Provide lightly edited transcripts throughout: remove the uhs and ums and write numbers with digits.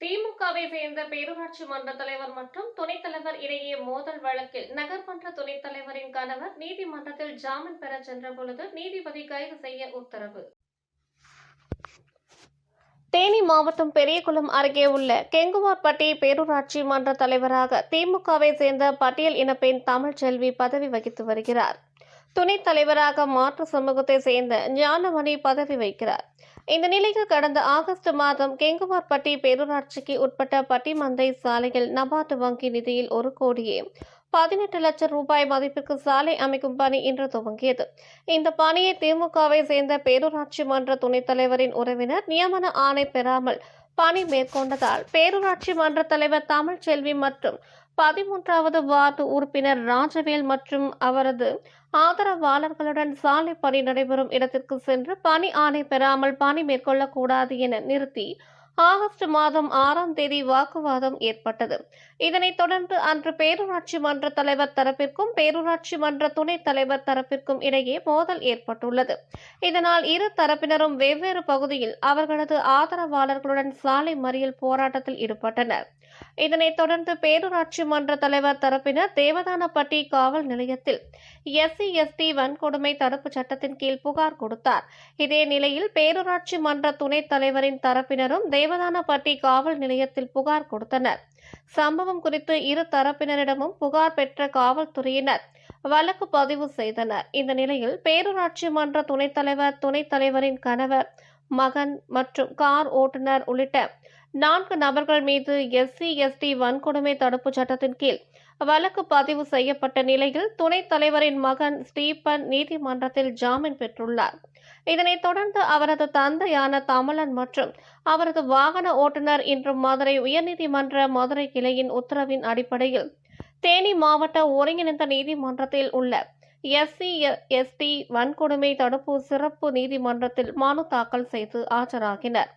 திமுகவை சேர்ந்த பேரூராட்சி மன்ற தலைவர் மற்றும் துணைத் தலைவர் இடையே மோதல் வழக்கில் நகர்மன்ற துணைத் தலைவரின் கணவர் நீதிமன்றத்தில் ஜாமீன் பெற சென்றபொழுது நீதிபதி கைது செய்ய உத்தரவு. தேனி மாவட்டம் பெரியகுளம் அருகே உள்ள கெங்குவார்பட்டி பேரூராட்சி மன்ற தலைவராக திமுகவை சேர்ந்த பட்டியல் இனப்பெண் தமிழ்ச்செல்வி பதவி வகித்து வருகிறார். துணைத் தலைவராக மாற்று சமூகத்தை சேர்ந்த ஞானமணி பதவி வகிக்கிறார். இந்த நிலையில் கடந்த ஆகஸ்ட் மாதம் கெங்குவார்பட்டி பேரூராட்சிக்கு உட்பட்ட பட்டிமந்தை சாலையில் நபார்டு வங்கி நிதியில் 1,18 லட்சம் ரூபாய் மதிப்பிற்கு சாலை அமைக்கும் பணி இன்று துவங்கியது. இந்த பணியை திமுகவை சேர்ந்த பேரூராட்சி மன்ற துணைத் தலைவரின் உறவினர் நியமன ஆணை பெறாமல் பணி மேற்கொண்டதால் பேரூராட்சி மன்ற தலைவர் தமிழ்ச்செல்வி மற்றும் 13வது வார்டு உறுப்பினர் ராஜவேல் மற்றும் அவரது ஆதரவாளர்களுடன் சாலை பணி நடைபெறும் இடத்திற்கு சென்று பணி ஆணை பெறாமல் பணி மேற்கொள்ளக்கூடாது என நிறுத்தி ஆகஸ்ட் மாதம் 6ஆம் தேதி வாக்குவாதம் ஏற்பட்டது. இதனைத் தொடர்ந்து அன்று பேரூராட்சி மன்ற தலைவர் தரப்பிற்கும் பேரூராட்சி மன்ற துணைத் தலைவர் தரப்பிற்கும் இடையே மோதல் ஏற்பட்டுள்ளது. இதனால் இரு தரப்பினரும் வெவ்வேறு பகுதியில் அவர்களது ஆதரவாளர்களுடன் சாலை மறியல் போராட்டத்தில் ஈடுபட்டனர். இதனைத் தொடர்ந்து பேரூராட்சி மன்ற தலைவர் தரப்பினர் தேவதானப்பட்டி காவல் நிலையத்தில் SC/ST வன்கொடுமை தடுப்பு சட்டத்தின் கீழ் புகார் கொடுத்தார். இதே நிலையில் பேரூராட்சி மன்ற துணைத் தலைவரின் தரப்பினரும் தேவதானப்பட்டி காவல் நிலையத்தில் புகார் கொடுத்தனர். சம்பவம் குறித்து இரு தரப்பினரிடமும் புகார் பெற்ற காவல்துறையினர் வழக்கு பதிவு செய்தனர். இந்த நிலையில் பேரூராட்சி மன்ற துணைத் தலைவரின் கணவர், மகன் மற்றும் கார் ஓட்டுநர் உள்ளிட்ட 4 நபர்கள் மீது SC/ST வன்கொடுமை தடுப்பு சட்டத்தின் கீழ் வழக்கு பதிவு செய்யப்பட்ட நிலையில் துணைத் தலைவரின் மகன் ஸ்டீபன் நீதிமன்றத்தில் ஜாமீன் பெற்றுள்ளார். இதனைத் தொடர்ந்து அவரது தந்தையான தமிழன் மற்றும் அவரது வாகன ஓட்டுநர் இன்று மதுரை உயர்நீதிமன்ற மதுரை கிளையின் உத்தரவின் அடிப்படையில் தேனி மாவட்ட ஒருங்கிணைந்த நீதிமன்றத்தில் உள்ள SC/ST வன்கொடுமை தடுப்பு சிறப்பு நீதிமன்றத்தில் மனு தாக்கல் செய்து ஆஜராகினர்.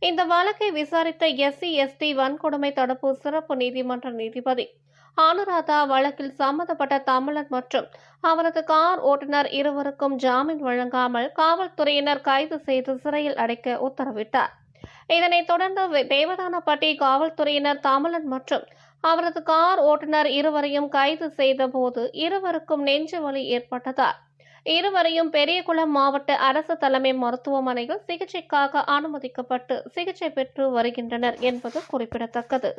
இந்த வழக்கை விசாரித்த SC/ST வன்கொடுமை தடுப்பு சிறப்பு நீதிமன்ற நீதிபதி அனுராதா வழக்கில் சம்பந்தப்பட்ட தமிழன் மற்றும் அவரது கார் ஓட்டுநர் இருவருக்கும் ஜாமீன் வழங்காமல் காவல்துறையினர் கைது செய்து சிறையில் அடைக்க உத்தரவிட்டார். இதனைத் தொடர்ந்து தேவதானப்பட்டி காவல்துறையினர் தமிழன் மற்றும் அவரது கார் ஓட்டுநர் இருவரையும் கைது செய்த போது இருவருக்கும் நெஞ்சு வலி ஏற்பட்டதால் இருவரையும் பெரியகுளம் மாவட்ட அரசு தலைமை மருத்துவமனையில் சிகிச்சைக்காக அனுமதிக்கப்பட்டு சிகிச்சை பெற்று வருகின்றனர் என்பது குறிப்பிடத்தக்கது.